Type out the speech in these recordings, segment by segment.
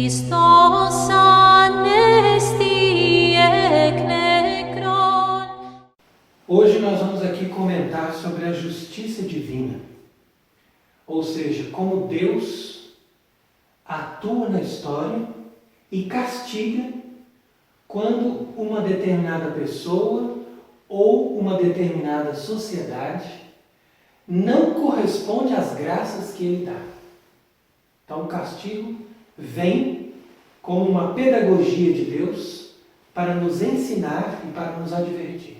Christos anesti ec necron. Hoje nós vamos aqui comentar sobre a justiça divina, ou seja, como Deus atua na história e castiga quando uma determinada pessoa ou uma determinada sociedade não corresponde às graças que Ele dá. Então o castigo vem como uma pedagogia de Deus para nos ensinar e para nos advertir.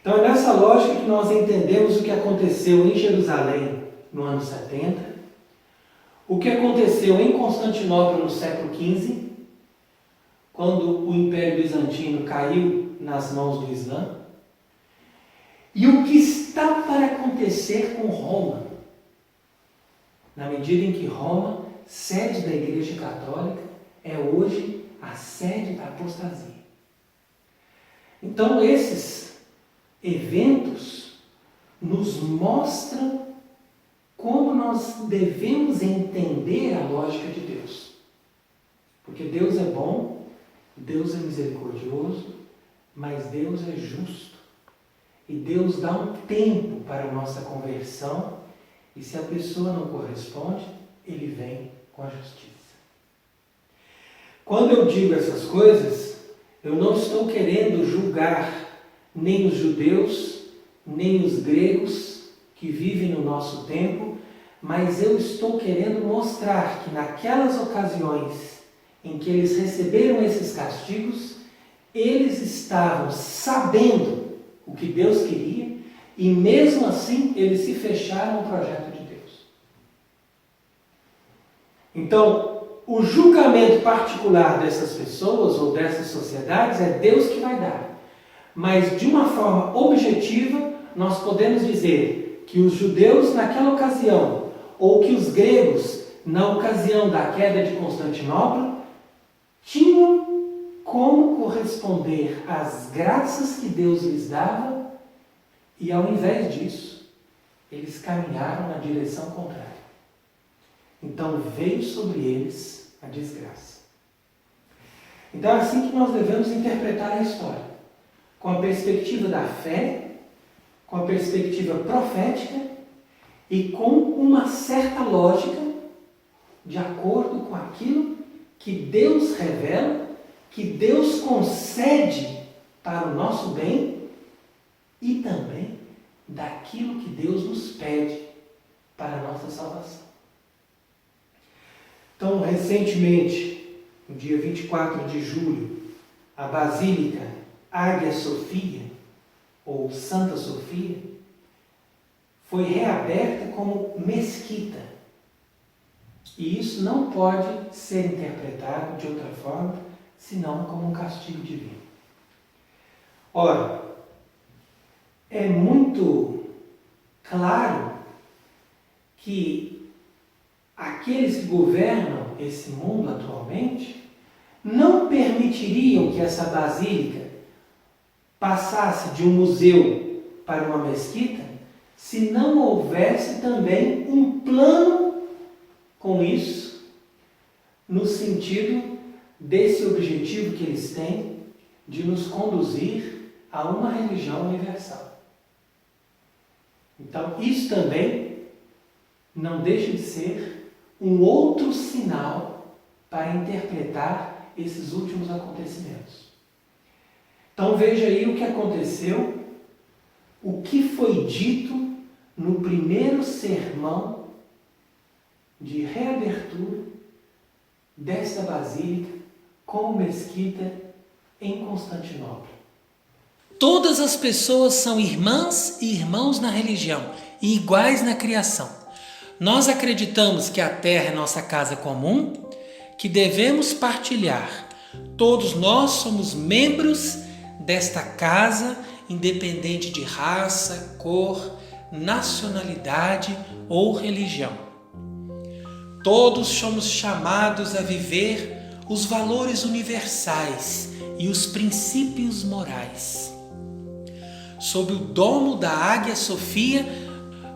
Então é nessa lógica que nós entendemos o que aconteceu em Jerusalém no ano 70, o que aconteceu em Constantinopla no século XV, quando o Império Bizantino caiu nas mãos do Islã, e o que está para acontecer com Roma, na medida em que Roma, sede da Igreja Católica, é hoje a sede da apostasia. Então esses eventos nos mostram como nós devemos entender a lógica de Deus. Porque Deus é bom, Deus é misericordioso, mas Deus é justo. E Deus dá um tempo para a nossa conversão, e se a pessoa não corresponde, Ele vem com a justiça. Quando eu digo essas coisas, eu não estou querendo julgar nem os judeus, nem os gregos que vivem no nosso tempo, mas eu estou querendo mostrar que naquelas ocasiões em que eles receberam esses castigos, eles estavam sabendo o que Deus queria e mesmo assim eles se fecharam ao projeto de Deus. Então, o julgamento particular dessas pessoas ou dessas sociedades é Deus que vai dar. Mas de uma forma objetiva, nós podemos dizer que os judeus naquela ocasião, ou que os gregos na ocasião da queda de Constantinopla, tinham como corresponder às graças que Deus lhes dava e, ao invés disso, eles caminharam na direção contrária. Então veio sobre eles a desgraça. Então é assim que nós devemos interpretar a história, com a perspectiva da fé, com a perspectiva profética e com uma certa lógica de acordo com aquilo que Deus revela, que Deus concede para o nosso bem e também daquilo que Deus nos pede para a nossa salvação. Então, recentemente, no dia 24 de julho, a Basílica Ágia Sofia, ou Santa Sofia, foi reaberta como mesquita. E isso não pode ser interpretado de outra forma, senão como um castigo divino. Ora, é muito claro que aqueles que governam esse mundo atualmente não permitiriam que essa basílica passasse de um museu para uma mesquita se não houvesse também um plano com isso, no sentido desse objetivo que eles têm de nos conduzir a uma religião universal. Então, isso também não deixa de ser um outro sinal para interpretar esses últimos acontecimentos. Então veja aí o que aconteceu, o que foi dito no primeiro sermão de reabertura desta basílica como mesquita em Constantinopla. Todas as pessoas são irmãs e irmãos na religião e iguais na criação. Nós acreditamos que a terra é nossa casa comum, que devemos partilhar. Todos nós somos membros desta casa, independente de raça, cor, nacionalidade ou religião. Todos somos chamados a viver os valores universais e os princípios morais. Sob o domo da Ágia Sofia,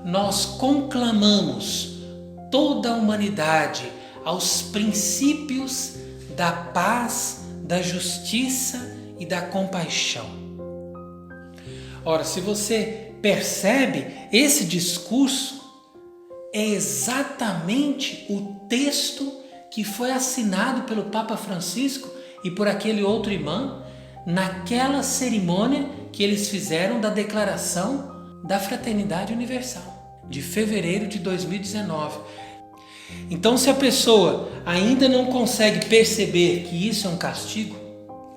nós conclamamos toda a humanidade aos princípios da paz, da justiça e da compaixão. Ora, se você percebe, esse discurso é exatamente o texto que foi assinado pelo Papa Francisco e por aquele outro imã naquela cerimônia que eles fizeram da Declaração da Fraternidade Universal, de fevereiro de 2019. Então, se a pessoa ainda não consegue perceber que isso é um castigo,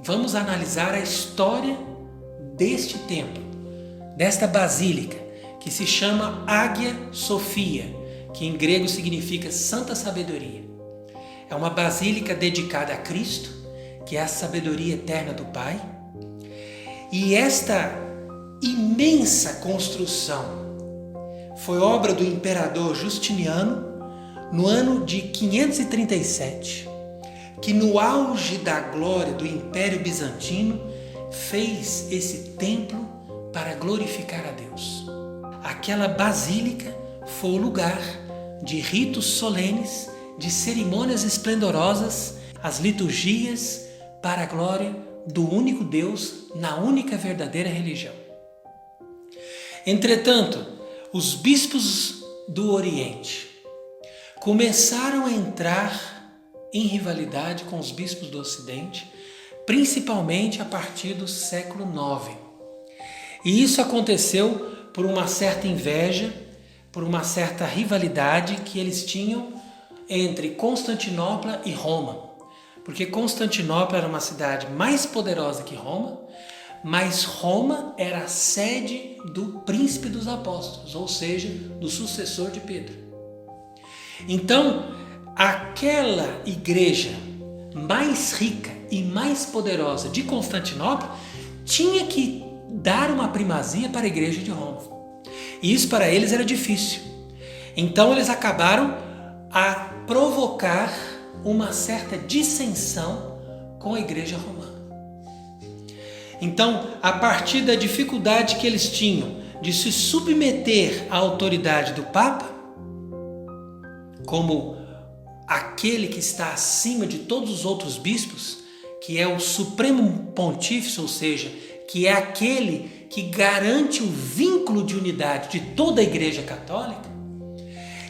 vamos analisar a história deste templo, desta basílica, que se chama Hagia Sophia, que em grego significa Santa Sabedoria. É uma basílica dedicada a Cristo, que é a sabedoria eterna do Pai. E esta imensa construção foi obra do imperador Justiniano no ano de 537, que no auge da glória do Império Bizantino fez esse templo para glorificar a Deus. Aquela basílica foi o lugar de ritos solenes, de cerimônias esplendorosas, as liturgias para a glória do único Deus na única verdadeira religião. Entretanto, os bispos do Oriente começaram a entrar em rivalidade com os bispos do Ocidente, principalmente a partir do século IX. E isso aconteceu por uma certa inveja, por uma certa rivalidade que eles tinham entre Constantinopla e Roma. Porque Constantinopla era uma cidade mais poderosa que Roma, mas Roma era a sede do príncipe dos apóstolos, ou seja, do sucessor de Pedro. Então, aquela igreja mais rica e mais poderosa de Constantinopla tinha que dar uma primazia para a igreja de Roma. E isso para eles era difícil. Então eles acabaram a provocar uma certa dissensão com a igreja romana. Então, a partir da dificuldade que eles tinham de se submeter à autoridade do Papa, como aquele que está acima de todos os outros bispos, que é o Supremo Pontífice, ou seja, que é aquele que garante o vínculo de unidade de toda a Igreja Católica,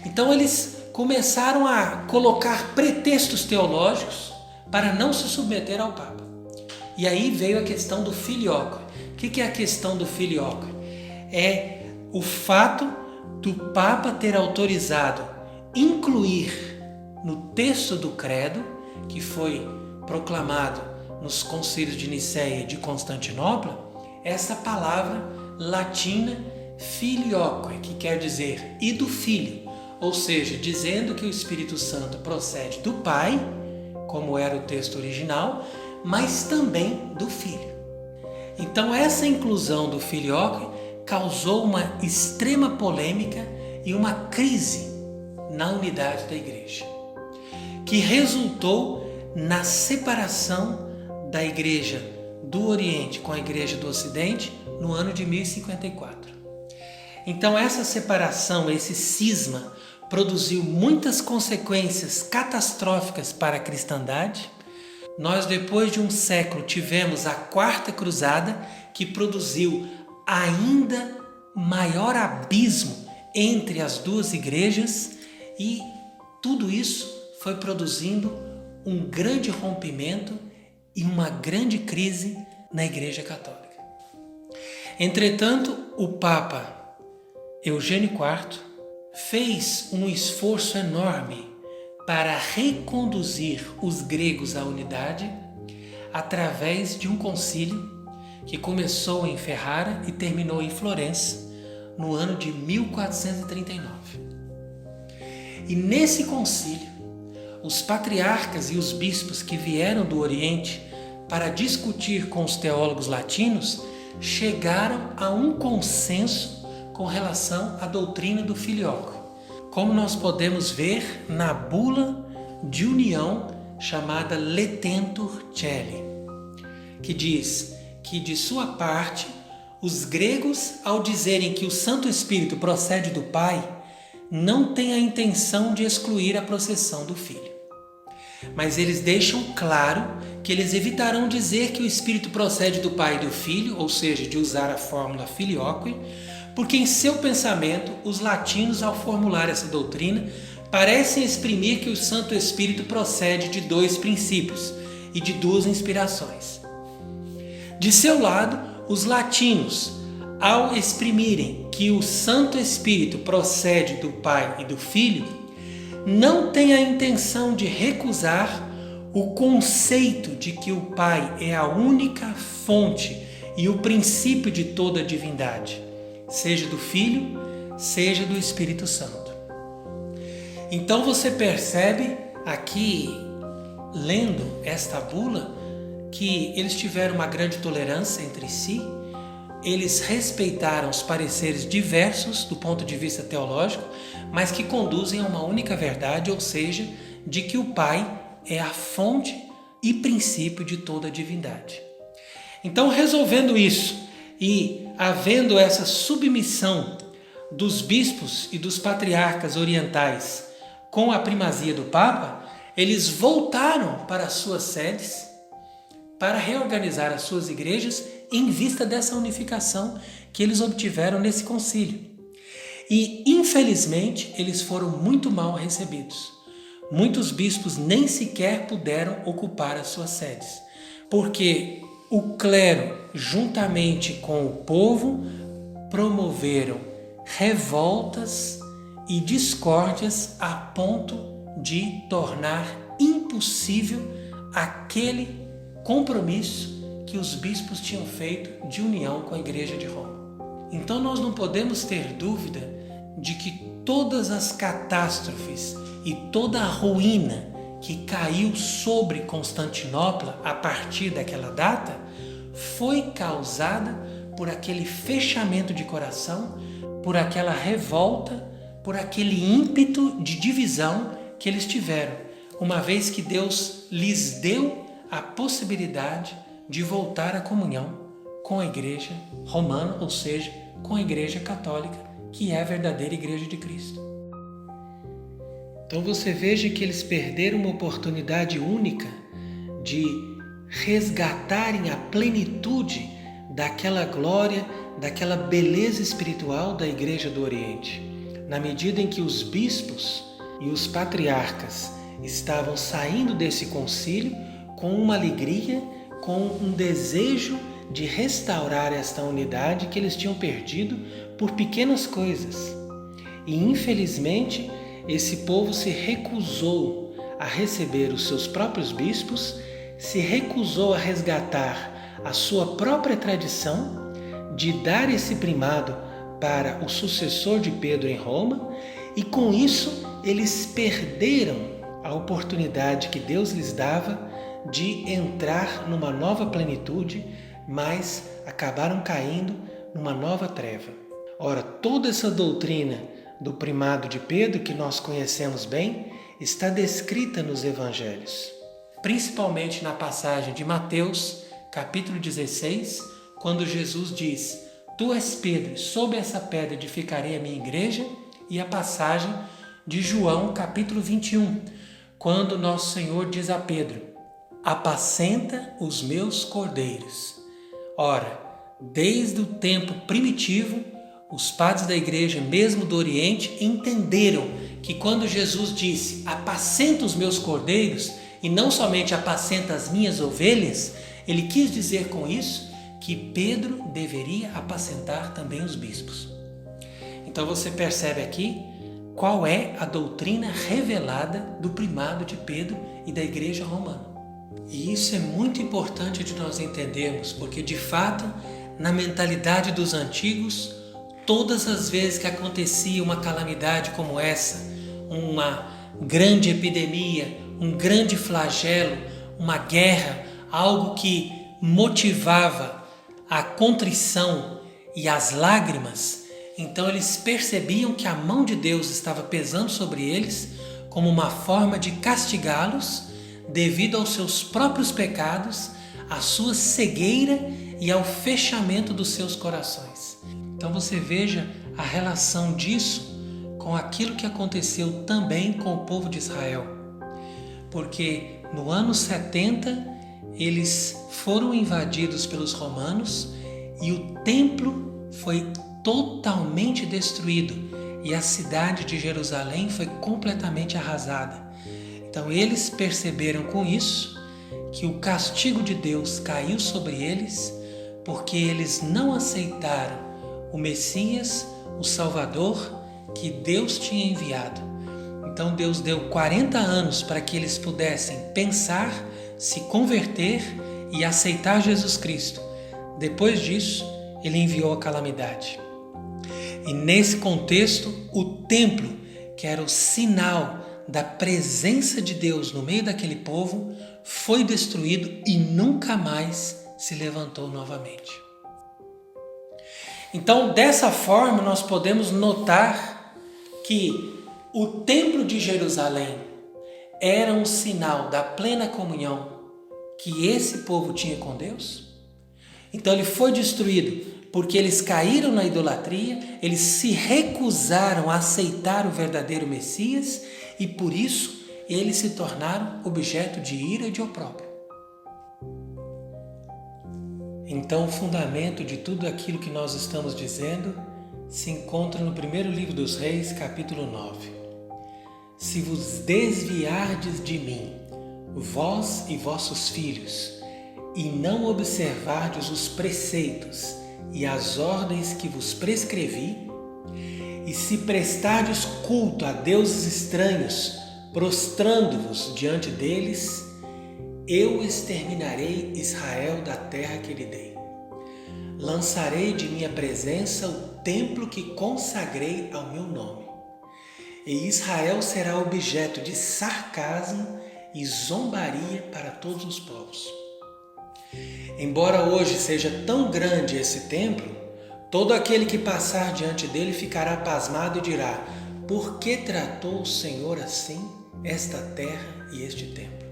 então eles começaram a colocar pretextos teológicos para não se submeter ao Papa. E aí veio a questão do filioque. O que é a questão do filioque? É o fato do Papa ter autorizado incluir no texto do credo, que foi proclamado nos concílios de Nicéia e de Constantinopla, essa palavra latina filioque, que quer dizer e do Filho, ou seja, dizendo que o Espírito Santo procede do Pai, como era o texto original, mas também do Filho. Então essa inclusão do filioque causou uma extrema polêmica e uma crise na unidade da Igreja, que resultou na separação da Igreja do Oriente com a Igreja do Ocidente no ano de 1054. Então essa separação, esse cisma, produziu muitas consequências catastróficas para a cristandade. Nós, depois de um século, tivemos a Quarta Cruzada, que produziu ainda maior abismo entre as duas igrejas, e tudo isso foi produzindo um grande rompimento e uma grande crise na Igreja Católica. Entretanto, o Papa Eugênio IV fez um esforço enorme para reconduzir os gregos à unidade através de um concílio que começou em Ferrara e terminou em Florença no ano de 1439. E nesse concílio, os patriarcas e os bispos que vieram do Oriente para discutir com os teólogos latinos chegaram a um consenso com relação à doutrina do filioque, como nós podemos ver na bula de união chamada Letentur Caeli, que diz que, de sua parte, os gregos, ao dizerem que o Santo Espírito procede do Pai, não têm a intenção de excluir a processão do Filho. mas eles deixam claro que eles evitarão dizer que o Espírito procede do Pai e do Filho, ou seja, de usar a fórmula filioque, porque em seu pensamento, os latinos, ao formular essa doutrina, parecem exprimir que o Santo Espírito procede de 2 princípios e de 2 inspirações. De seu lado, os latinos, ao exprimirem que o Santo Espírito procede do Pai e do Filho, não têm a intenção de recusar o conceito de que o Pai é a única fonte e o princípio de toda a divindade, seja do Filho, seja do Espírito Santo. Então você percebe aqui, lendo esta bula, que eles tiveram uma grande tolerância entre si, eles respeitaram os pareceres diversos do ponto de vista teológico, mas que conduzem a uma única verdade, ou seja, de que o Pai é a fonte e princípio de toda a divindade. Então, resolvendo isso e havendo essa submissão dos bispos e dos patriarcas orientais com a primazia do Papa, eles voltaram para as suas sedes para reorganizar as suas igrejas em vista dessa unificação que eles obtiveram nesse concílio. E, infelizmente, eles foram muito mal recebidos. Muitos bispos nem sequer puderam ocupar as suas sedes, porque o clero, juntamente com o povo, promoveram revoltas e discórdias a ponto de tornar impossível aquele compromisso que os bispos tinham feito de união com a Igreja de Roma. Então nós não podemos ter dúvida de que todas as catástrofes e toda a ruína que caiu sobre Constantinopla a partir daquela data foi causada por aquele fechamento de coração, por aquela revolta, por aquele ímpeto de divisão que eles tiveram, uma vez que Deus lhes deu a possibilidade de voltar à comunhão com a Igreja Romana, ou seja, com a Igreja Católica, que é a verdadeira Igreja de Cristo. Então você veja que eles perderam uma oportunidade única de resgatarem a plenitude daquela glória, daquela beleza espiritual da Igreja do Oriente, na medida em que os bispos e os patriarcas estavam saindo desse concílio com uma alegria, com um desejo de restaurar esta unidade que eles tinham perdido por pequenas coisas. E infelizmente, esse povo se recusou a receber os seus próprios bispos, se recusou a resgatar a sua própria tradição de dar esse primado para o sucessor de Pedro em Roma, e com isso eles perderam a oportunidade que Deus lhes dava de entrar numa nova plenitude, mas acabaram caindo numa nova treva. Ora, toda essa doutrina do primado de Pedro, que nós conhecemos bem, está descrita nos evangelhos, principalmente na passagem de Mateus, capítulo 16, quando Jesus diz: Tu és Pedro, e sob essa pedra edificarei a minha igreja, e a passagem de João, capítulo 21, quando nosso Senhor diz a Pedro: Apacenta os meus cordeiros. Ora, desde o tempo primitivo, os padres da igreja, mesmo do Oriente, entenderam que quando Jesus disse: Apacenta os meus cordeiros, e não somente apacenta as minhas ovelhas, ele quis dizer com isso que Pedro deveria apacentar também os bispos. Então você percebe aqui qual é a doutrina revelada do primado de Pedro e da igreja romana. E isso é muito importante de nós entendermos, porque de fato, na mentalidade dos antigos, todas as vezes que acontecia uma calamidade como essa, uma grande epidemia, um grande flagelo, uma guerra, algo que motivava a contrição e as lágrimas, então eles percebiam que a mão de Deus estava pesando sobre eles como uma forma de castigá-los devido aos seus próprios pecados, à sua cegueira e ao fechamento dos seus corações. Então você veja a relação disso com aquilo que aconteceu também com o povo de Israel. porque no ano 70 eles foram invadidos pelos romanos e o templo foi totalmente destruído e a cidade de Jerusalém foi completamente arrasada. Então eles perceberam com isso que o castigo de Deus caiu sobre eles porque eles não aceitaram o Messias, o Salvador que Deus tinha enviado. Então Deus deu 40 anos para que eles pudessem pensar, se converter e aceitar Jesus Cristo. Depois disso, ele enviou a calamidade. E nesse contexto, o templo, que era o sinal da presença de Deus no meio daquele povo, foi destruído e nunca mais se levantou novamente. Então, dessa forma, nós podemos notar que o templo de Jerusalém era um sinal da plena comunhão que esse povo tinha com Deus. Então ele foi destruído porque eles caíram na idolatria, eles se recusaram a aceitar o verdadeiro Messias e por isso eles se tornaram objeto de ira e de opróbrio. Então o fundamento de tudo aquilo que nós estamos dizendo se encontra no primeiro livro dos Reis, capítulo 9. Se vos desviardes de mim, vós e vossos filhos, e não observardes os preceitos e as ordens que vos prescrevi, e se prestardes culto a deuses estranhos, prostrando-vos diante deles, eu exterminarei Israel da terra que lhe dei. Lançarei de minha presença o templo que consagrei ao meu nome. E Israel será objeto de sarcasmo e zombaria para todos os povos. Embora hoje seja tão grande esse templo, todo aquele que passar diante dele ficará pasmado e dirá: por que tratou o Senhor assim esta terra e este templo?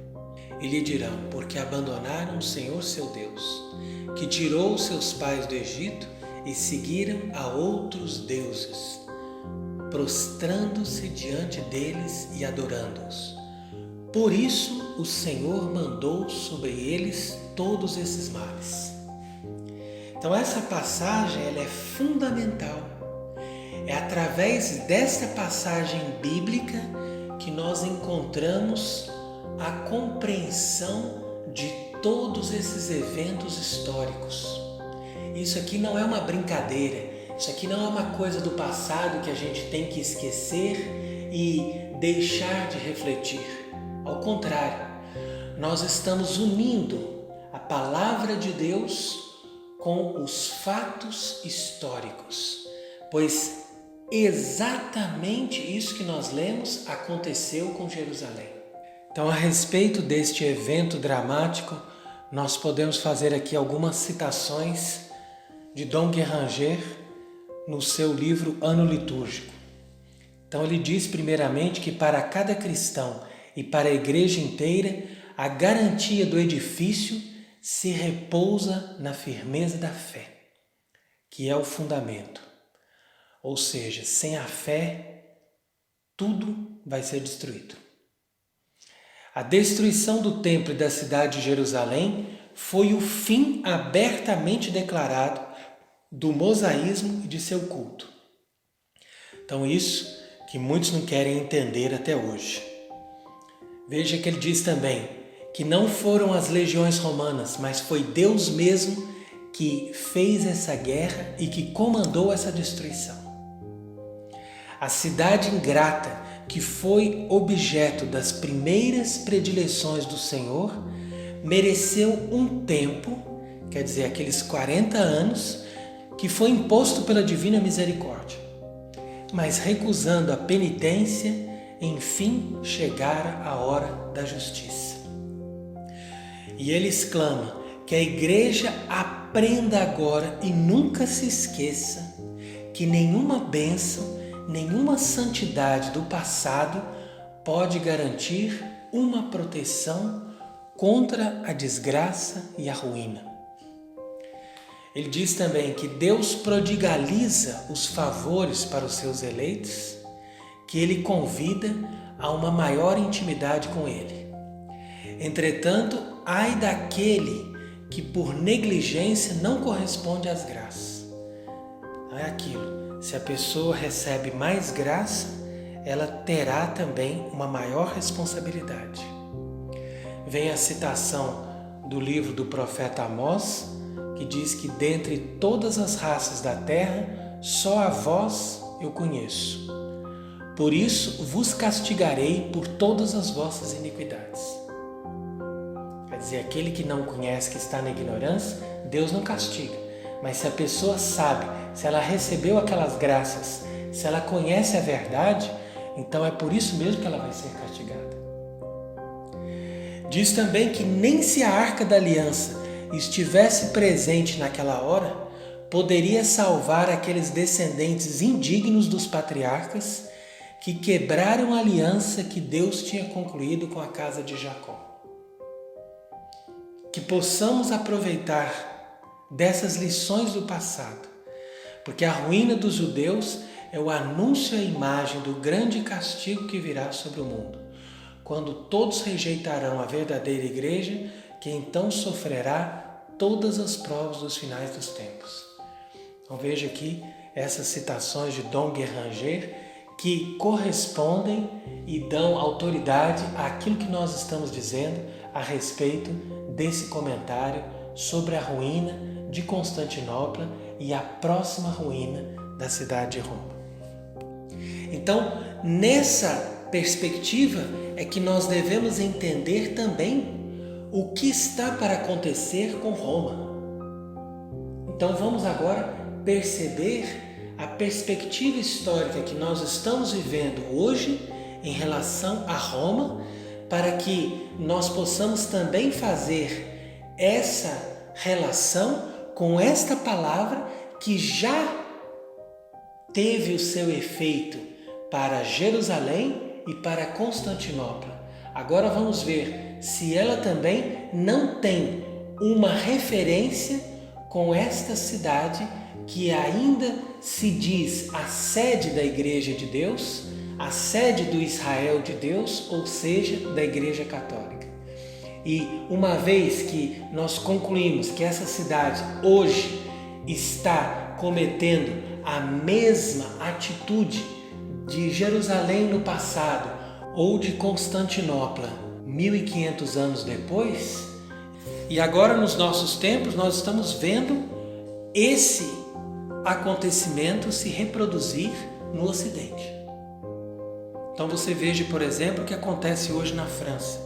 E lhe dirão: porque abandonaram o Senhor seu Deus, que tirou os seus pais do Egito e seguiram a outros deuses, prostrando-se diante deles e adorando-os. Por isso o Senhor mandou sobre eles todos esses males. Então essa passagem ela é fundamental. É através dessa passagem bíblica que nós encontramos a compreensão de todos esses eventos históricos. Isso aqui não é uma brincadeira, isso aqui não é uma coisa do passado que a gente tem que esquecer e deixar de refletir. Ao contrário, nós estamos unindo a palavra de Deus com os fatos históricos, pois exatamente isso que nós lemos aconteceu com Jerusalém. Então, a respeito deste evento dramático, nós podemos fazer aqui algumas citações de Dom Guéranger no seu livro Ano Litúrgico. Então, ele diz primeiramente que para cada cristão e para a igreja inteira, a garantia do edifício se repousa na firmeza da fé, que é o fundamento. Ou seja, sem a fé, tudo vai ser destruído. A destruição do templo e da cidade de Jerusalém foi o fim abertamente declarado do mosaísmo e de seu culto. Então isso que muitos não querem entender até hoje. Veja que ele diz também que não foram as legiões romanas, mas foi Deus mesmo que fez essa guerra e que comandou essa destruição. A cidade ingrata, que foi objeto das primeiras predileções do Senhor, mereceu um tempo, quer dizer, aqueles 40 anos, que foi imposto pela divina misericórdia. Mas recusando a penitência, enfim chegara a hora da justiça. E ele exclama que a igreja aprenda agora e nunca se esqueça que nenhuma bênção, nenhuma santidade do passado pode garantir uma proteção contra a desgraça e a ruína. Ele diz também que Deus prodigaliza os favores para os seus eleitos, que Ele convida a uma maior intimidade com Ele. Entretanto, ai daquele que por negligência não corresponde às graças. Não é aquilo. Se a pessoa recebe mais graça, ela terá também uma maior responsabilidade. Vem a citação do livro do profeta Amós, que diz que dentre todas as raças da terra, só a vós eu conheço. Por isso vos castigarei por todas as vossas iniquidades. Quer dizer, aquele que não conhece, que está na ignorância, Deus não castiga. Mas se a pessoa sabe, se ela recebeu aquelas graças, se ela conhece a verdade, então é por isso mesmo que ela vai ser castigada. Diz também que nem se a Arca da Aliança estivesse presente naquela hora, poderia salvar aqueles descendentes indignos dos patriarcas que quebraram a aliança que Deus tinha concluído com a casa de Jacó. Que possamos aproveitar dessas lições do passado, porque a ruína dos judeus é o anúncio e a imagem do grande castigo que virá sobre o mundo, quando todos rejeitarão a verdadeira igreja, que então sofrerá todas as provas dos finais dos tempos. Então veja aqui essas citações de Dom Guéranger que correspondem e dão autoridade àquilo que nós estamos dizendo a respeito desse comentário sobre a ruína de Constantinopla e a próxima ruína da cidade de Roma. Então, nessa perspectiva é que nós devemos entender também o que está para acontecer com Roma. Então vamos agora perceber a perspectiva histórica que nós estamos vivendo hoje em relação a Roma, para que nós possamos também fazer essa relação com esta palavra que já teve o seu efeito para Jerusalém e para Constantinopla. Agora vamos ver se ela também não tem uma referência com esta cidade que ainda se diz a sede da Igreja de Deus, a sede do Israel de Deus, ou seja, da Igreja Católica. E uma vez que nós concluímos que essa cidade hoje está cometendo a mesma atitude de Jerusalém no passado ou de Constantinopla 1500 anos depois, e agora nos nossos tempos nós estamos vendo esse acontecimento se reproduzir no Ocidente. Então você veja, por exemplo, o que acontece hoje na França.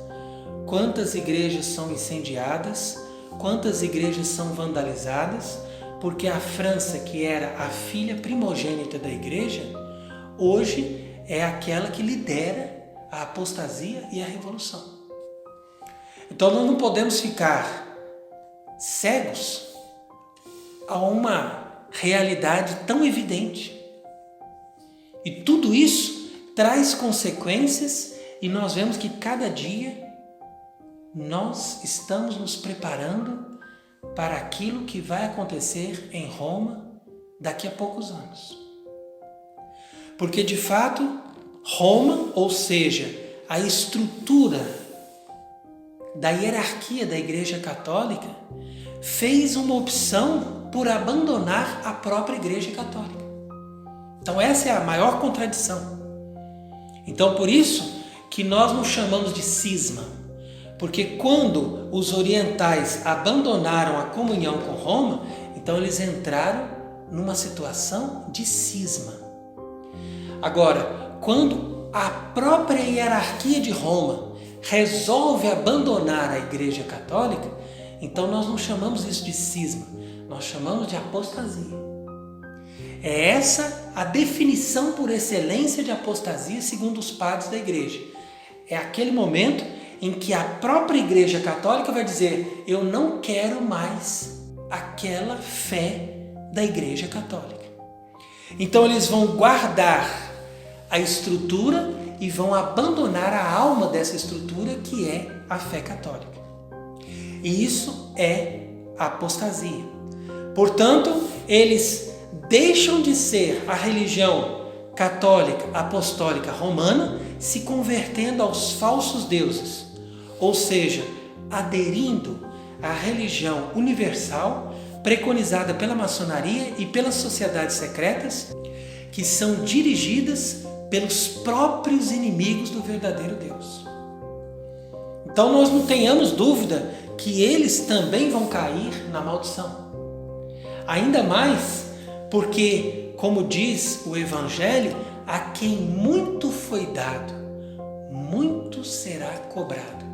Quantas igrejas são incendiadas, quantas igrejas são vandalizadas, porque a França, que era a filha primogênita da igreja, hoje é aquela que lidera a apostasia e a revolução. Então nós não podemos ficar cegos a uma realidade tão evidente. E tudo isso traz consequências, e nós vemos que cada dia nós estamos nos preparando para aquilo que vai acontecer em Roma daqui a poucos anos. Porque de fato, Roma, ou seja, a estrutura da hierarquia da Igreja Católica, fez uma opção por abandonar a própria Igreja Católica. Então essa é a maior contradição. Então por isso que nós nos chamamos de cisma, porque quando os orientais abandonaram a comunhão com Roma, então eles entraram numa situação de cisma. Agora, quando a própria hierarquia de Roma resolve abandonar a Igreja Católica, então nós não chamamos isso de cisma, nós chamamos de apostasia. É essa a definição por excelência de apostasia segundo os padres da Igreja. É aquele momento em que a própria Igreja Católica vai dizer: eu não quero mais aquela fé da Igreja Católica. Então eles vão guardar a estrutura e vão abandonar a alma dessa estrutura, que é a fé católica. E isso é apostasia. Portanto, eles deixam de ser a religião católica apostólica romana, se convertendo aos falsos deuses. ou seja, aderindo à religião universal preconizada pela maçonaria e pelas sociedades secretas, que são dirigidas pelos próprios inimigos do verdadeiro Deus. Então nós não tenhamos dúvida que eles também vão cair na maldição. Ainda mais porque, como diz o Evangelho, a quem muito foi dado, muito será cobrado.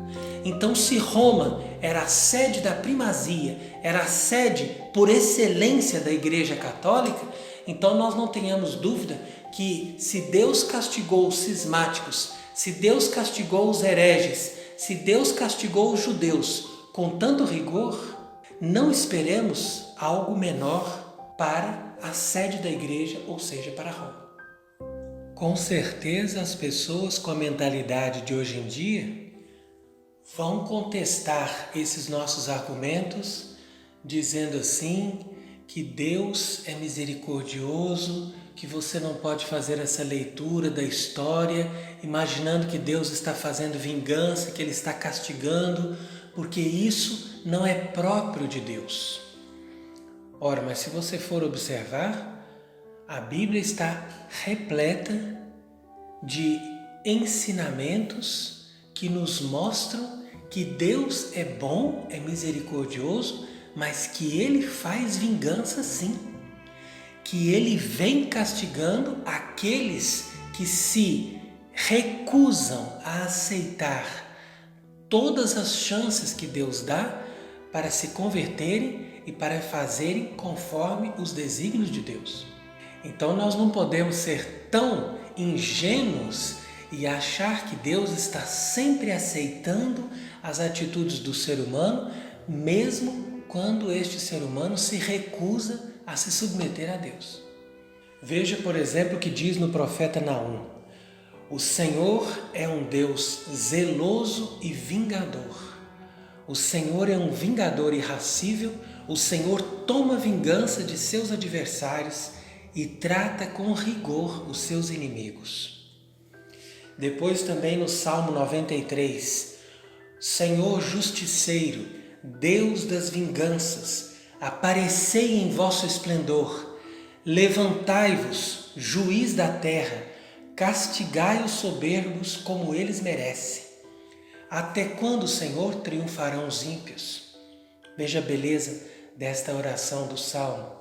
Então, se Roma era a sede da primazia, era a sede por excelência da Igreja Católica, então nós não tenhamos dúvida que se Deus castigou os cismáticos, se Deus castigou os hereges, se Deus castigou os judeus com tanto rigor, não esperemos algo menor para a sede da igreja, ou seja, para Roma. Com certeza as pessoas com a mentalidade de hoje em dia vão contestar esses nossos argumentos, dizendo assim que Deus é misericordioso, que você não pode fazer essa leitura da história imaginando que Deus está fazendo vingança, que Ele está castigando, porque isso não é próprio de Deus. Ora, mas se você for observar, a Bíblia está repleta de ensinamentos que nos mostram que Deus é bom, é misericordioso, mas que Ele faz vingança sim. Que Ele vem castigando aqueles que se recusam a aceitar todas as chances que Deus dá para se converterem e para fazerem conforme os desígnios de Deus. Então nós não podemos ser tão ingênuos e achar que Deus está sempre aceitando as atitudes do ser humano, mesmo quando este ser humano se recusa a se submeter a Deus. Veja, por exemplo, o que diz no profeta Naum: o Senhor é um Deus zeloso e vingador. O Senhor é um vingador irracível, o Senhor toma vingança de seus adversários e trata com rigor os seus inimigos. Depois também no Salmo 93, Senhor justiceiro, Deus das vinganças, aparecei em vosso esplendor, levantai-vos, juiz da terra, castigai os soberbos como eles merecem. Até quando, Senhor, triunfarão os ímpios? Veja a beleza desta oração do Salmo.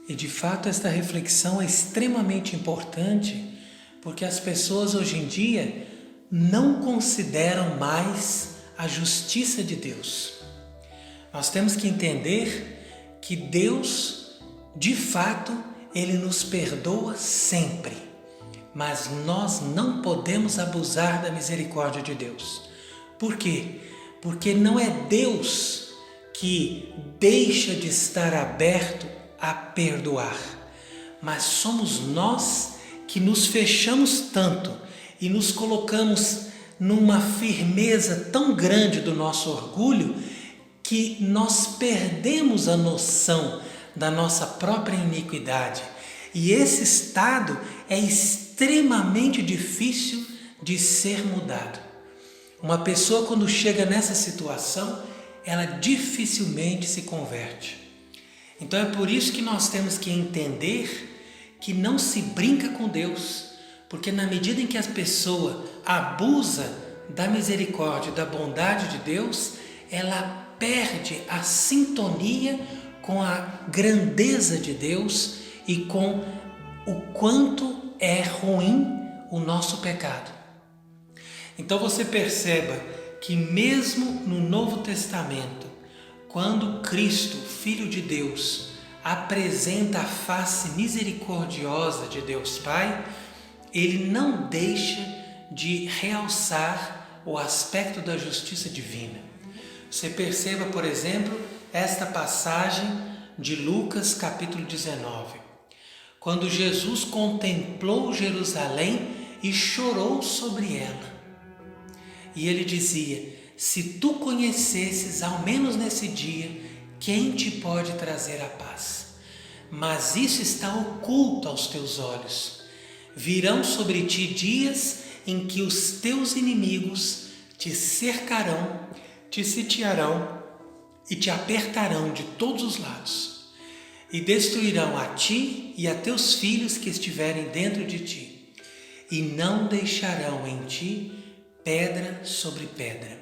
E de fato esta reflexão é extremamente importante, porque as pessoas hoje em dia não consideram mais a justiça de Deus. Nós temos que entender que Deus, de fato, Ele nos perdoa sempre, mas nós não podemos abusar da misericórdia de Deus. Por quê? Porque não é Deus que deixa de estar aberto a perdoar, mas somos nós que nos fechamos tanto e nos colocamos numa firmeza tão grande do nosso orgulho que nós perdemos a noção da nossa própria iniquidade. E esse estado é extremamente difícil de ser mudado. Uma pessoa, quando chega nessa situação, ela dificilmente se converte. Então é por isso que nós temos que entender que não se brinca com Deus, porque na medida em que a pessoa abusa da misericórdia, da bondade de Deus, ela perde a sintonia com a grandeza de Deus e com o quanto é ruim o nosso pecado. Então você perceba que mesmo no Novo Testamento, quando Cristo, Filho de Deus, apresenta a face misericordiosa de Deus Pai, Ele não deixa de realçar o aspecto da justiça divina. Você perceba, por exemplo, esta passagem de Lucas capítulo 19, quando Jesus contemplou Jerusalém e chorou sobre ela. E ele dizia: se tu conhecesses, ao menos nesse dia, quem te pode trazer a paz? Mas isso está oculto aos teus olhos. Virão sobre ti dias em que os teus inimigos te cercarão, te sitiarão e te apertarão de todos os lados, e destruirão a ti e a teus filhos que estiverem dentro de ti, e não deixarão em ti pedra sobre pedra,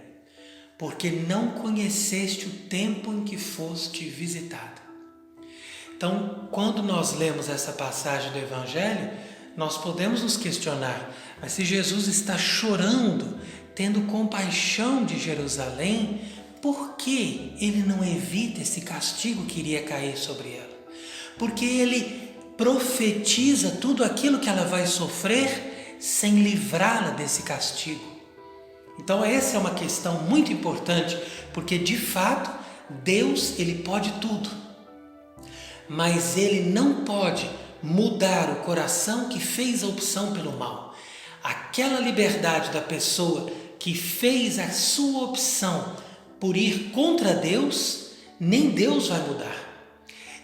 porque não conheceste o tempo em que foste visitado. Então, quando nós lemos essa passagem do Evangelho, nós podemos nos questionar, mas se Jesus está chorando, tendo compaixão de Jerusalém, por que ele não evita esse castigo que iria cair sobre ela? Porque ele profetiza tudo aquilo que ela vai sofrer sem livrá-la desse castigo. Então essa é uma questão muito importante, porque de fato Deus, ele pode tudo, mas ele não pode mudar o coração que fez a opção pelo mal. Aquela liberdade da pessoa que fez a sua opção por ir contra Deus, nem Deus vai mudar.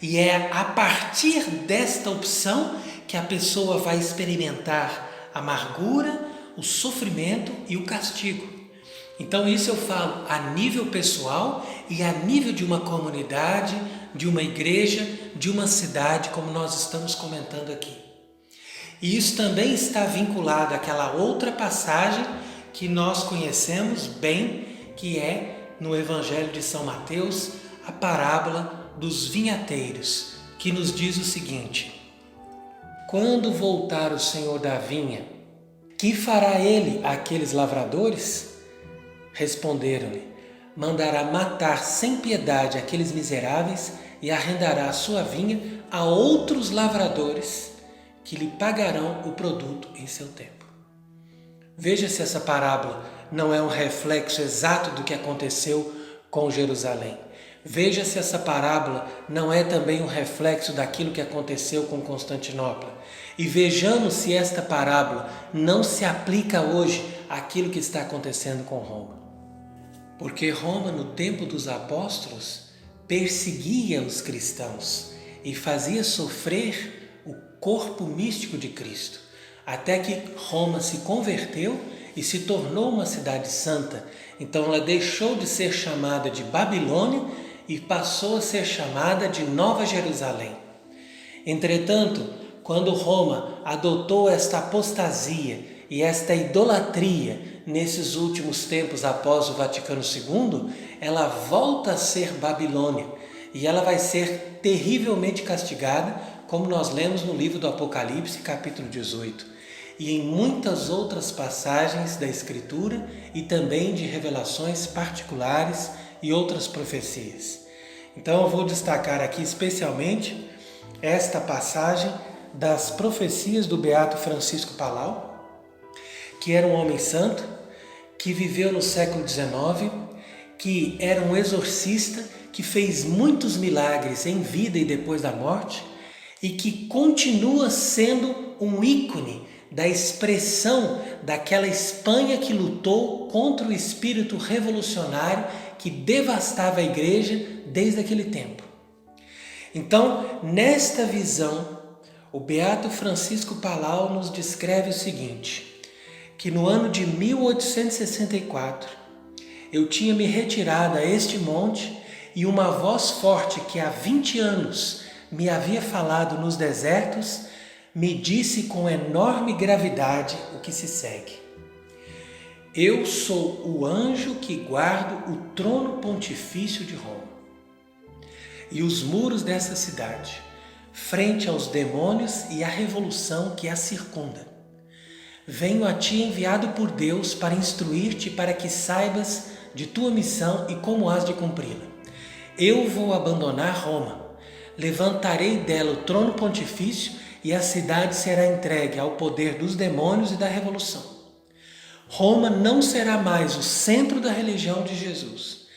E é a partir desta opção que a pessoa vai experimentar a amargura, o sofrimento e o castigo. Então isso eu falo a nível pessoal e a nível de uma comunidade, de uma igreja, de uma cidade, como nós estamos comentando aqui. E isso também está vinculado àquela outra passagem que nós conhecemos bem, que é no Evangelho de São Mateus, a parábola dos vinhateiros, que nos diz o seguinte: quando voltar o Senhor da vinha, que fará ele àqueles lavradores? Responderam-lhe: mandará matar sem piedade aqueles miseráveis e arrendará a sua vinha a outros lavradores que lhe pagarão o produto em seu tempo. Veja se essa parábola não é um reflexo exato do que aconteceu com Jerusalém. Veja se essa parábola não é também um reflexo daquilo que aconteceu com Constantinopla. E vejamos se esta parábola não se aplica hoje àquilo que está acontecendo com Roma. Porque Roma, no tempo dos apóstolos, perseguia os cristãos e fazia sofrer o corpo místico de Cristo, até que Roma se converteu e se tornou uma cidade santa. Então ela deixou de ser chamada de Babilônia e passou a ser chamada de Nova Jerusalém. Entretanto, quando Roma adotou esta apostasia e esta idolatria nesses últimos tempos após o Vaticano II, ela volta a ser Babilônia e ela vai ser terrivelmente castigada, como nós lemos no livro do Apocalipse, capítulo 18, e em muitas outras passagens da Escritura e também de revelações particulares e outras profecias. Então eu vou destacar aqui especialmente esta passagem das profecias do Beato Francisco Palau, que era um homem santo, que viveu no século XIX, que era um exorcista, que fez muitos milagres em vida e depois da morte, e que continua sendo um ícone da expressão daquela Espanha que lutou contra o espírito revolucionário que devastava a igreja desde aquele tempo. Então, nesta visão, o Beato Francisco Palau nos descreve o seguinte: que no ano de 1864 eu tinha me retirado a este monte e uma voz forte que há 20 anos me havia falado nos desertos me disse com enorme gravidade o que se segue: eu sou o anjo que guardo o trono pontifício de Roma e os muros dessa cidade, frente aos demônios e à revolução que a circunda. Venho a ti enviado por Deus para instruir-te, para que saibas de tua missão e como has de cumpri-la. Eu vou abandonar Roma, levantarei dela o trono pontifício e a cidade será entregue ao poder dos demônios e da revolução. Roma não será mais o centro da religião de Jesus.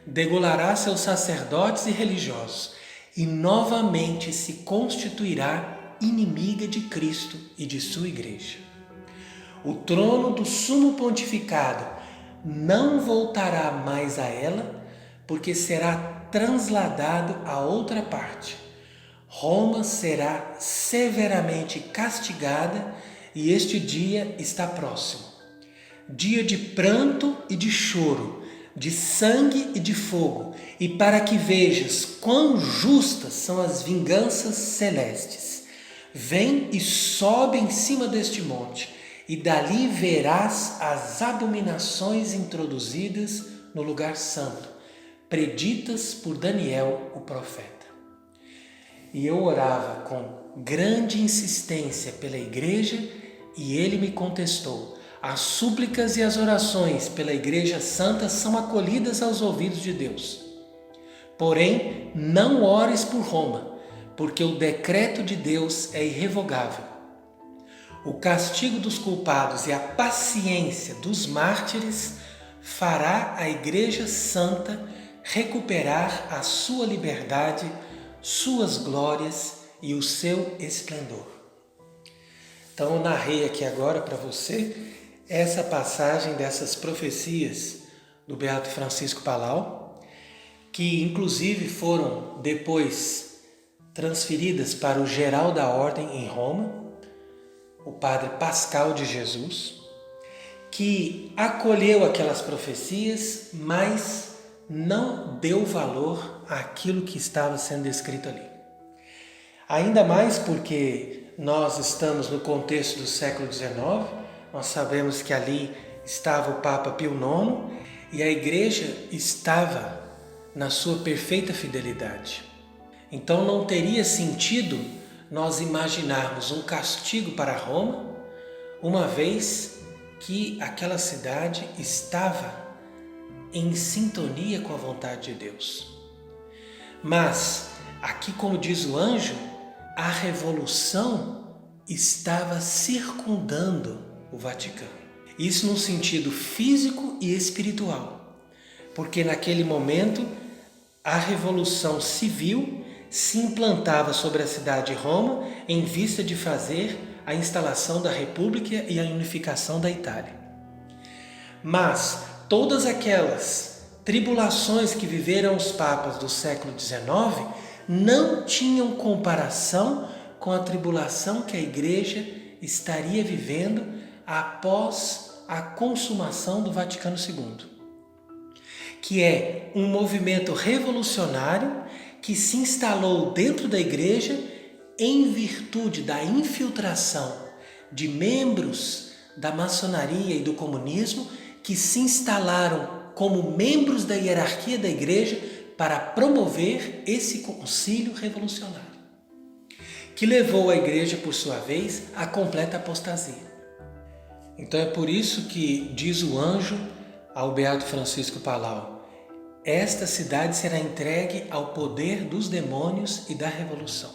Degolará seus sacerdotes e religiosos e novamente se constituirá inimiga de Cristo e de sua igreja. O trono do sumo pontificado não voltará mais a ela, porque será transladado a outra parte. Roma será severamente castigada e este dia está próximo. dia de pranto e de choro, de sangue e de fogo, e para que vejas quão justas são as vinganças celestes. Vem e sobe em cima deste monte, e dali verás as abominações introduzidas no lugar santo, preditas por Daniel, o profeta. E eu orava com grande insistência pela igreja, e ele me contestou: as súplicas e as orações pela Igreja Santa são acolhidas aos ouvidos de Deus. Porém, não ores por Roma, porque o decreto de Deus é irrevogável. O castigo dos culpados e a paciência dos mártires fará a Igreja Santa recuperar a sua liberdade, suas glórias e o seu esplendor. Então eu narrei aqui agora para você essa passagem dessas profecias do Beato Francisco Palau, que inclusive foram depois transferidas para o geral da ordem em Roma, o padre Pascal de Jesus, que acolheu aquelas profecias, mas não deu valor àquilo que estava sendo escrito ali. Ainda mais porque nós estamos no contexto do século XIX, nós sabemos que ali estava o Papa Pio IX e a Igreja estava na sua perfeita fidelidade. Então não teria sentido nós imaginarmos um castigo para Roma, uma vez que aquela cidade estava em sintonia com a vontade de Deus. Mas, aqui como diz o anjo, a revolução estava circundando o Vaticano. Isso no sentido físico e espiritual, porque naquele momento a revolução civil se implantava sobre a cidade de Roma em vista de fazer a instalação da República e a unificação da Itália. Mas todas aquelas tribulações que viveram os papas do século XIX não tinham comparação com a tribulação que a Igreja estaria vivendo após a consumação do Vaticano II, que é um movimento revolucionário que se instalou dentro da Igreja em virtude da infiltração de membros da maçonaria e do comunismo que se instalaram como membros da hierarquia da Igreja para promover esse concílio revolucionário, que levou a Igreja, por sua vez, à completa apostasia. Então é por isso que diz o anjo ao Beato Francisco Palau: esta cidade será entregue ao poder dos demônios e da revolução.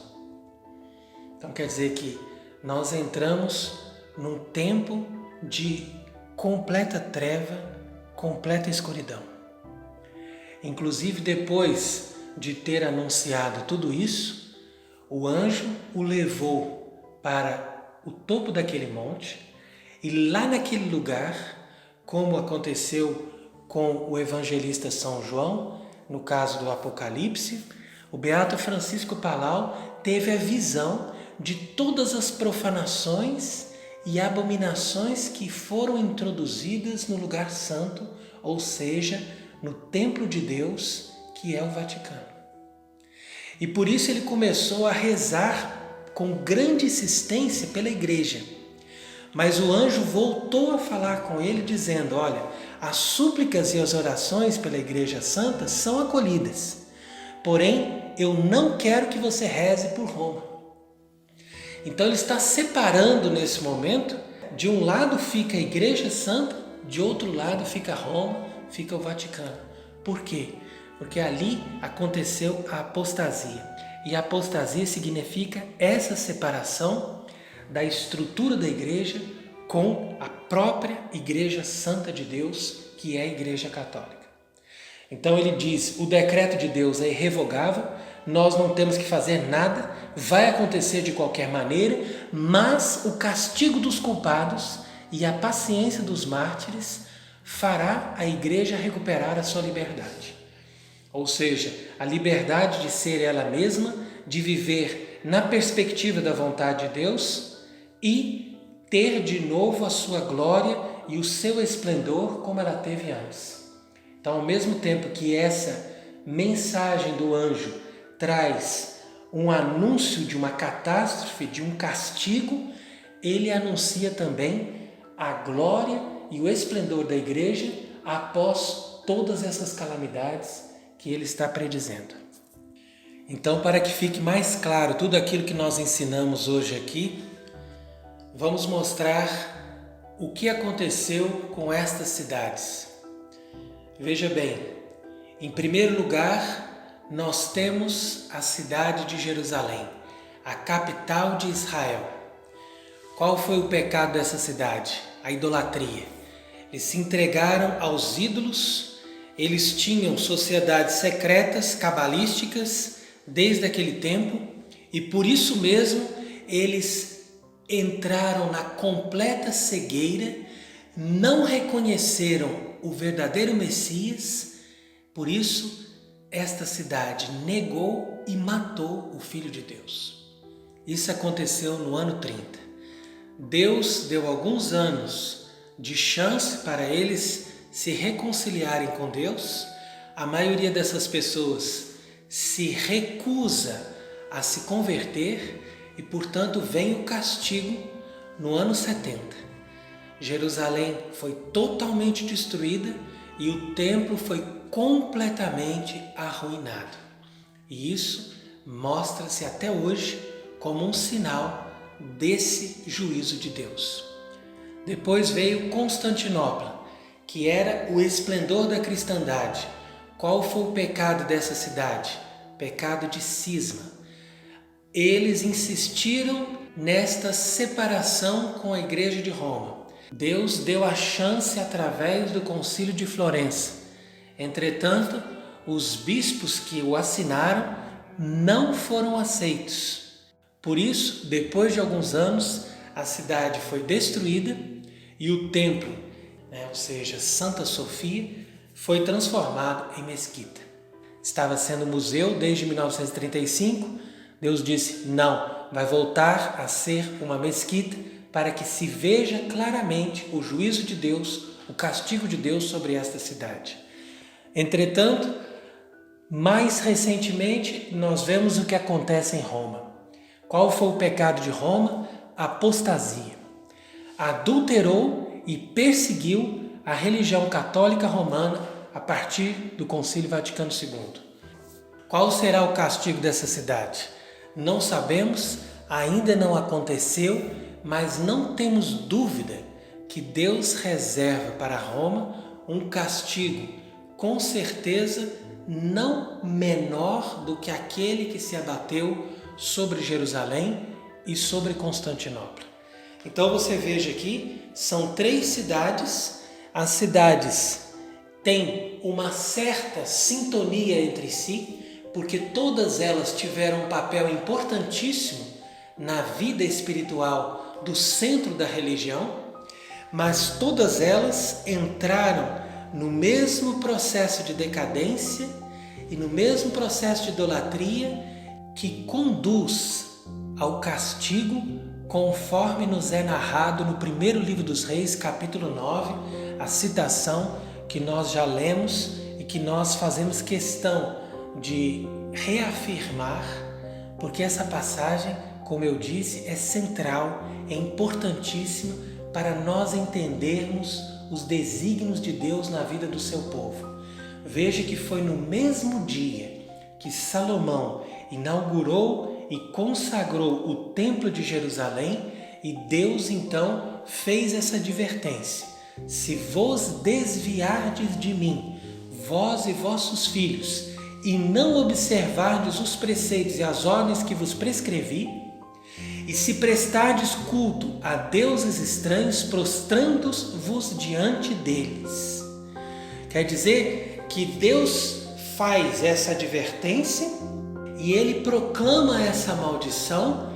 Então quer dizer que nós entramos num tempo de completa treva, completa escuridão. Inclusive depois de ter anunciado tudo isso, o anjo o levou para o topo daquele monte, e lá naquele lugar, como aconteceu com o evangelista São João, no caso do Apocalipse, o Beato Francisco Palau teve a visão de todas as profanações e abominações que foram introduzidas no lugar santo, ou seja, no templo de Deus, que é o Vaticano. E por isso ele começou a rezar com grande insistência pela Igreja. Mas o anjo voltou a falar com ele dizendo: olha, as súplicas e as orações pela Igreja Santa são acolhidas, porém eu não quero que você reze por Roma. Então ele está separando nesse momento, de um lado fica a Igreja Santa, de outro lado fica Roma, fica o Vaticano. Por quê? Porque ali aconteceu a apostasia. E a apostasia significa essa separação da estrutura da Igreja com a própria Igreja Santa de Deus, que é a Igreja Católica. Então ele diz: o decreto de Deus é irrevogável, nós não temos que fazer nada, vai acontecer de qualquer maneira, mas o castigo dos culpados e a paciência dos mártires fará a Igreja recuperar a sua liberdade. Ou seja, a liberdade de ser ela mesma, de viver na perspectiva da vontade de Deus e ter de novo a sua glória e o seu esplendor como ela teve antes. Então, ao mesmo tempo que essa mensagem do anjo traz um anúncio de uma catástrofe, de um castigo, ele anuncia também a glória e o esplendor da igreja após todas essas calamidades que ele está predizendo. Então, para que fique mais claro tudo aquilo que nós ensinamos hoje aqui, vamos mostrar o que aconteceu com estas cidades. Veja bem, em primeiro lugar, nós temos a cidade de Jerusalém, a capital de Israel. Qual foi o pecado dessa cidade? A idolatria. Eles se entregaram aos ídolos, eles tinham sociedades secretas, cabalísticas, desde aquele tempo, e por isso mesmo eles entraram na completa cegueira, não reconheceram o verdadeiro Messias, por isso esta cidade negou e matou o Filho de Deus. Isso aconteceu no ano 30. Deus deu alguns anos de chance para eles se reconciliarem com Deus. A maioria dessas pessoas se recusa a se converter e, portanto, vem o castigo no ano 70. Jerusalém foi totalmente destruída e o templo foi completamente arruinado. E isso mostra-se até hoje como um sinal desse juízo de Deus. Depois veio Constantinopla, que era o esplendor da cristandade. Qual foi o pecado dessa cidade? Pecado de cisma. Eles insistiram nesta separação com a Igreja de Roma. Deus deu a chance através do Concílio de Florença. Entretanto, os bispos que o assinaram não foram aceitos. Por isso, depois de alguns anos, a cidade foi destruída e o templo, ou seja, Santa Sofia, foi transformado em mesquita. Estava sendo museu desde 1935. Deus disse, não, vai voltar a ser uma mesquita para que se veja claramente o juízo de Deus, o castigo de Deus sobre esta cidade. Entretanto, mais recentemente, nós vemos o que acontece em Roma. Qual foi o pecado de Roma? Apostasia. Adulterou e perseguiu a religião católica romana a partir do Concílio Vaticano II. Qual será o castigo dessa cidade? Não sabemos, ainda não aconteceu, mas não temos dúvida que Deus reserva para Roma um castigo, com certeza não menor do que aquele que se abateu sobre Jerusalém e sobre Constantinopla. Então você veja aqui, são 3 cidades. As cidades têm uma certa sintonia entre si, porque todas elas tiveram um papel importantíssimo na vida espiritual do centro da religião, mas todas elas entraram no mesmo processo de decadência e no mesmo processo de idolatria que conduz ao castigo, conforme nos é narrado no primeiro livro dos Reis, capítulo 9, a citação que nós já lemos e que nós fazemos questão de reafirmar, porque essa passagem, como eu disse, é central, é importantíssima para nós entendermos os desígnios de Deus na vida do seu povo. Veja que foi no mesmo dia que Salomão inaugurou e consagrou o Templo de Jerusalém e Deus então fez essa advertência: se vos desviardes de mim, vós e vossos filhos, e não observardes os preceitos e as ordens que vos prescrevi, e se prestardes culto a deuses estranhos, prostrando-vos diante deles. Quer dizer que Deus faz essa advertência e Ele proclama essa maldição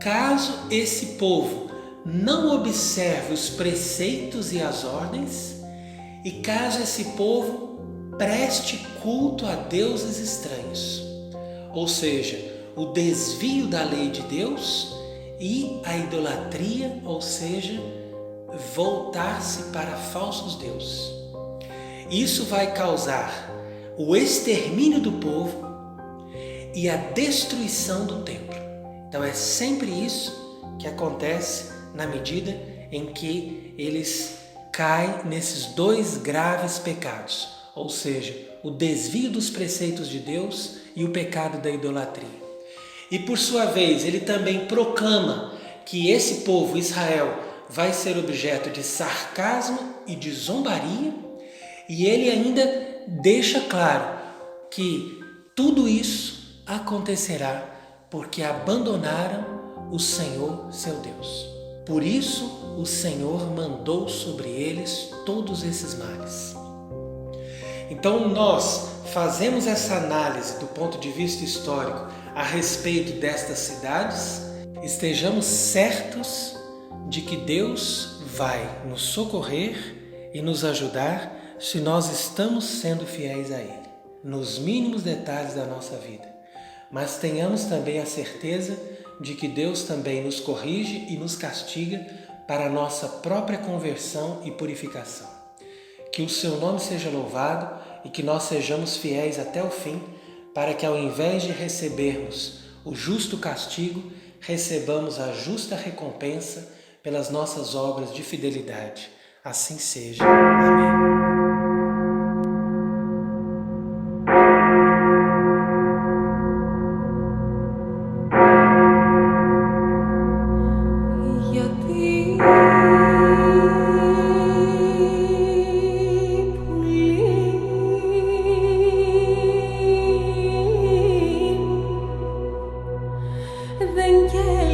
caso esse povo não observe os preceitos e as ordens e caso esse povo preste culto a deuses estranhos. Ou seja, o desvio da lei de Deus e a idolatria, ou seja, voltar-se para falsos deuses. Isso vai causar o extermínio do povo e a destruição do templo. Então é sempre isso que acontece na medida em que eles caem nesses dois graves pecados, ou seja, o desvio dos preceitos de Deus e o pecado da idolatria. E por sua vez, ele também proclama que esse povo, Israel, vai ser objeto de sarcasmo e de zombaria, e ele ainda deixa claro que tudo isso acontecerá porque abandonaram o Senhor seu Deus. Por isso o Senhor mandou sobre eles todos esses males. Então nós fazemos essa análise do ponto de vista histórico a respeito destas cidades, estejamos certos de que Deus vai nos socorrer e nos ajudar se nós estamos sendo fiéis a Ele, nos mínimos detalhes da nossa vida. Mas tenhamos também a certeza de que Deus também nos corrige e nos castiga para a nossa própria conversão e purificação. Que o seu nome seja louvado e que nós sejamos fiéis até o fim, para que ao invés de recebermos o justo castigo, recebamos a justa recompensa pelas nossas obras de fidelidade. Assim seja. Amém. Then